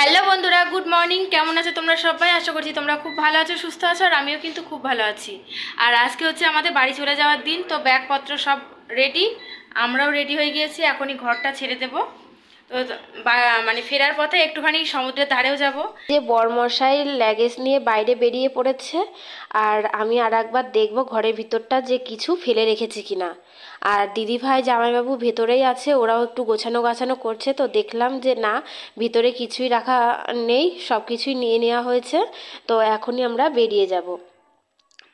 Hello বন্ধুরা, good morning. কেমন আছো তোমরা সবাই? আশা করছি তোমরা খুব ভালো আছো, সুস্থ আছো, আর আমিও কিন্তু খুব ভালো আছি। আর আজকে হচ্ছে আমাদের বাড়ি চলে যাওয়ার দিন, তো ব্যাগপত্র সব রেডি, আমরাও রেডি হয়ে গিয়েছি। এখনই ঘরটা ছেড়ে দেবো। তো মানে ফেরার পথে একটুখানি সমুদ্রের ধারেও যাব। যে বরমশাই ল্যাগেজ নিয়ে বাইরে বেরিয়ে পড়েছে, আর আমি আর একবার দেখবো ঘরের ভিতরটা যে কিছু ফেলে রেখেছি কিনা। আর দিদিভাই জামাইবাবু ভেতরেই আছে, ওরাও একটু গোছানো গাছানো করছে। তো দেখলাম যে না, ভিতরে কিছুই রাখা নেই, সব কিছুই নিয়ে নেওয়া হয়েছে। তো এখনই আমরা বেরিয়ে যাব।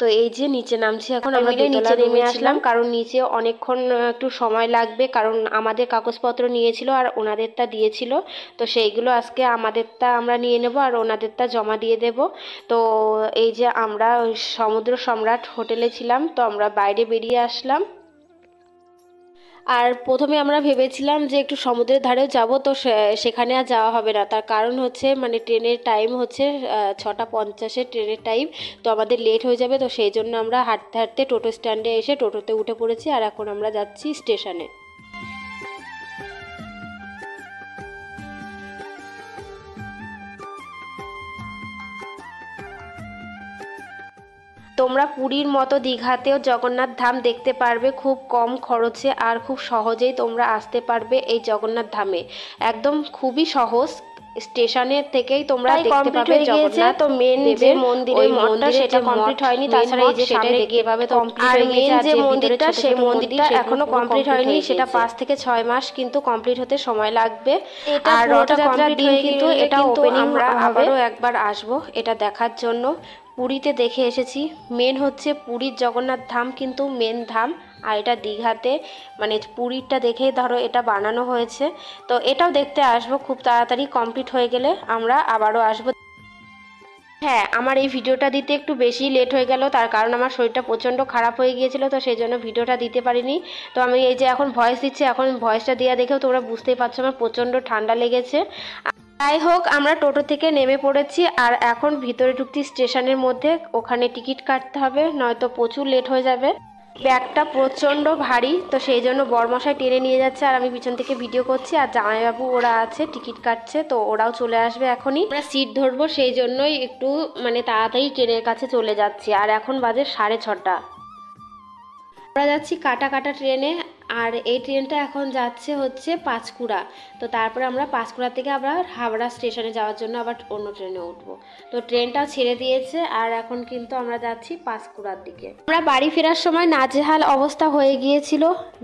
তো এই যে নিচে নামছি, এখন আমরা নিচে নেমে আসলাম, কারণ নিচে অনেকক্ষণ একটু সময় লাগবে, কারণ আমাদের কাগজপত্র নিয়েছিল আর ওনাদেরটা দিয়েছিল। তো সেইগুলো আজকে আমাদেরটা আমরা নিয়ে নেব আর ওনাদেরটা জমা দিয়ে দেব। তো এই যে আমরা সমুদ্র সম্রাট হোটেলে ছিলাম, তো আমরা বাইরে বেরিয়ে আসলাম। আর প্রথমে আমরা ভেবেছিলাম যে একটু সমুদ্রের ধারেও যাব, তো সেখানে আর যাওয়া হবে না। তার কারণ হচ্ছে মানে ট্রেনের টাইম হচ্ছে 6:50 ট্রেনের টাইম, তো আমাদের লেট হয়ে যাবে। তো সেই জন্য আমরা হাঁটতে হাঁটতে টোটো স্ট্যান্ডে এসে টোটোতে উঠে পড়েছি, আর এখন আমরা যাচ্ছি স্টেশনে। তোমরা পুরীর মতো দীঘাতেও জগন্নাথ ধাম দেখতে পারবে খুব কম খরচে, আর খুব সহজেই তোমরা আসতে পারবে এই জগন্নাথ ধামে। একদম খুবই সহজ, স্টেশনের থেকেই তোমরা দেখতে পাবে জগন্নাথ। তো মেন যে মন্দিরের মঠটা সেটা কমপ্লিট হয়নি, তাছাড়া এই যে সামনে দেখতে পাবে কমপ্লিট হয়ে গেছে। আর যে মন্দিরটা, সেই মন্দিরটা এখনো কমপ্লিট হয়নি, সেটা 5 থেকে 6 মাস কিন্তু কমপ্লিট হতে সময় লাগবে। আর রথযাত্রার দিন কিন্তু এটা ওপেনিং, আমরা আবারও একবার আসবো এটা দেখার জন্য। পুরীতে দেখে এসেছি, মেন হচ্ছে পুরীর জগন্নাথ ধাম কিন্তু মেন ধাম, আর এটা দীঘাতে মানে পুরীরটা দেখেই ধরো এটা বানানো হয়েছে। তো এটাও দেখতে আসবো, খুব তাড়াতাড়ি কমপ্লিট হয়ে গেলে আমরা আবারও আসবো। হ্যাঁ, আমার এই ভিডিওটা দিতে একটু বেশি লেট হয়ে গেল, তার কারণ আমার শরীরটা প্রচণ্ড খারাপ হয়ে গিয়েছিল, তো সেই জন্য ভিডিওটা দিতে পারিনি। তো আমি এই যে এখন ভয়েস দিচ্ছি, এখন ভয়েসটা দেওয়া দেখেও তোমরা বুঝতেই পারছো আমার প্রচণ্ড ঠান্ডা লেগেছে। যাই হোক, আমরা টোটো থেকে নেমে পড়েছি, আর এখন ভিতরে ঢুকছি স্টেশনের মধ্যে। ওখানে টিকিট কাটতে হবে, নয়তো প্রচুর লেট হয়ে যাবে। ব্যাগটা প্রচণ্ড ভারী, তো সেই জন্য বরমশাই টেনে নিয়ে যাচ্ছে, আর আমি পিছন থেকে ভিডিও করছি। আর জামাইবাবু ওরা আছে টিকিট কাটছে, তো ওরাও চলে আসবে এখনই। আমরা সিট ধরবো, সেই জন্যই একটু মানে তাড়াতাড়ি ট্রেনের কাছে চলে যাচ্ছি। আর এখন বাজে 6:30। আমরা যাচ্ছি কাটা কাটা ট্রেনে, আর এই ট্রেনটা এখন যাচ্ছে হচ্ছে পাঁচকুড়া। তো তারপরে আমরা পাঁচকুড়া থেকে আবার হাওড়া স্টেশনে যাওয়ার জন্য আবার অন্য ট্রেনে উঠবো। তো ট্রেনটাও ছেড়ে দিয়েছে, আর এখন কিন্তু আমরা যাচ্ছি পাঁচকুড়ার দিকে। আমরা বাড়ি ফেরার সময় নাজেহাল অবস্থা হয়ে গিয়েছিল।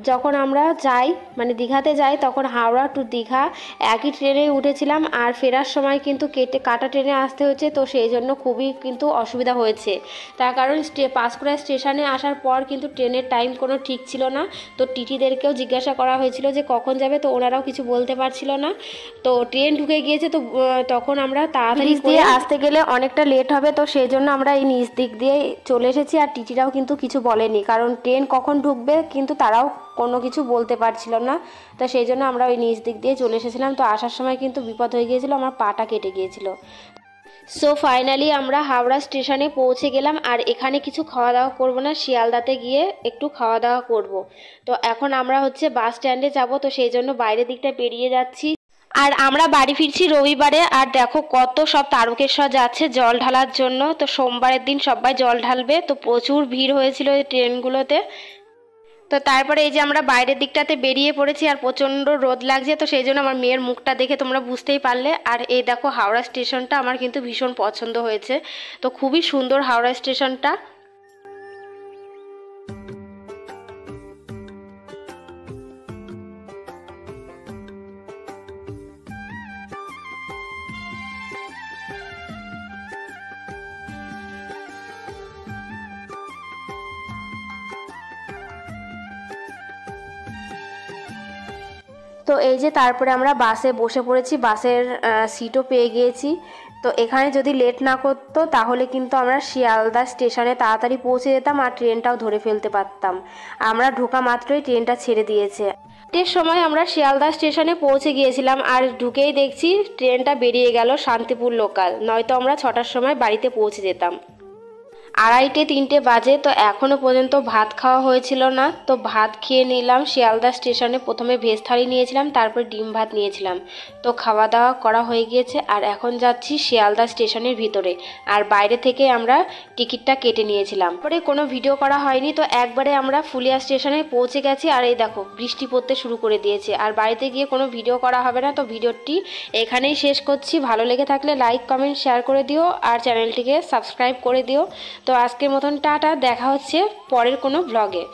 যখন আমরা যাই মানে দীঘাতে যাই, তখন হাওড়া টু দীঘা একই ট্রেনে উঠেছিলাম, আর ফেরার সময় কিন্তু কাটা ট্রেনে আসতে হয়েছে। তো সেই জন্য খুবই কিন্তু অসুবিধা হয়েছে, তার কারণ পাঁশকুড়া স্টেশনে আসার পর কিন্তু ট্রেনের টাইম কোনো ঠিক ছিল না। তো টিটিদেরকেও জিজ্ঞাসা করা হয়েছিল যে কখন যাবে, তো ওনারাও কিছু বলতে পারছিল না। তো ট্রেন ঢুকে গিয়েছে, তো তখন আমরা তাড়াতাড়ি দিয়ে আসতে গেলে অনেকটা লেট হবে, তো সেই জন্য আমরা এই নিচ দিক দিয়ে চলে এসেছি। আর টিটিরাও কিন্তু কিছু বলেনি, কারণ ট্রেন কখন ঢুকবে কিন্তু তারাও কোনো কিছু বলতে পারছিল না। তো সেই জন্য আমরা ওই নিচ দিক দিয়ে চলে এসেছিলাম। তো আসার সময় কিন্তু বিপদ হয়ে গিয়েছিল, আমার পাটা কেটে গিয়েছিল। সো ফাইনালি আমরা হাওড়া স্টেশনে পৌঁছে গেলাম, আর এখানে কিছু খাওয়া দাওয়া করবো না, শিয়ালদাতে গিয়ে একটু খাওয়া দাওয়া করব। তো এখন আমরা হচ্ছে বাস স্ট্যান্ডে যাব, তো সেই জন্য বাইরের দিকটা বেরিয়ে যাচ্ছি। আর আমরা বাড়ি ফিরছি রবিবারে, আর দেখো কত সব তারকেশ্বর যাচ্ছে জল ঢালার জন্য। তো সোমবারের দিন সবাই জল ঢালবে, তো প্রচুর ভিড় হয়েছিল এই ট্রেনগুলোতে। তো তারপরে এই যে আমরা বাইরের দিকটাতে বেরিয়ে পড়েছি, আর প্রচণ্ড রোদ লাগছে, তো সেই জন্য আমার মেয়ের মুখটা দেখে তোমরা বুঝতেই পারলে। আর এই দেখো হাওড়া স্টেশনটা আমার কিন্তু ভীষণ পছন্দ হয়েছে, তো খুবই সুন্দর হাওড়া স্টেশনটা। তো এই যে তারপরে আমরা বাসে বসে পড়েছি, বাসের সিটও পেয়ে গিয়েছি। তো এখানে যদি লেট না করতো তাহলে কিন্তু আমরা শিয়ালদা স্টেশনে তাড়াতাড়ি পৌঁছে যেতাম, আর ট্রেনটাও ধরে ফেলতে পারতাম। আমরা ঢোকা মাত্রই ট্রেনটা ছেড়ে দিয়েছে। এর সময় আমরা শিয়ালদা স্টেশনে পৌঁছে গিয়েছিলাম, আর ঢুকেই দেখছি ট্রেনটা বেরিয়ে গেল শান্তিপুর লোকাল, নয়তো আমরা 6টার সময় বাড়িতে পৌঁছে যেতাম। 2:30-3টে বাজে, তো এখনও পর্যন্ত ভাত খাওয়া হয়েছিল না। তো ভাত খেয়ে নিলাম শিয়ালদা স্টেশনে। প্রথমে ভেজ থালি নিয়েছিলাম, তারপর ডিম ভাত নিয়েছিলাম। তো খাওয়া দাওয়া করা হয়ে গিয়েছে আর এখন যাচ্ছি শিয়ালদা স্টেশনের ভিতরে। আর বাইরে থেকে আমরা টিকিটটা কেটে নিয়েছিলাম, পরে কোনো ভিডিও করা হয়নি। তো একবারে আমরা ফুলিয়া স্টেশনে পৌঁছে গেছি আর এই দেখো বৃষ্টি পড়তে শুরু করে দিয়েছে। আর বাড়িতে গিয়ে কোনো ভিডিও করা হবে না। তো ভিডিওটি এখানেই শেষ করছি। ভালো লেগে থাকলে লাইক কমেন্ট শেয়ার করে দিও আর চ্যানেলটিকে সাবস্ক্রাইব করে দিও। তো আজকের মতন টাটা, দেখা হচ্ছে পরের কোনো ব্লগে।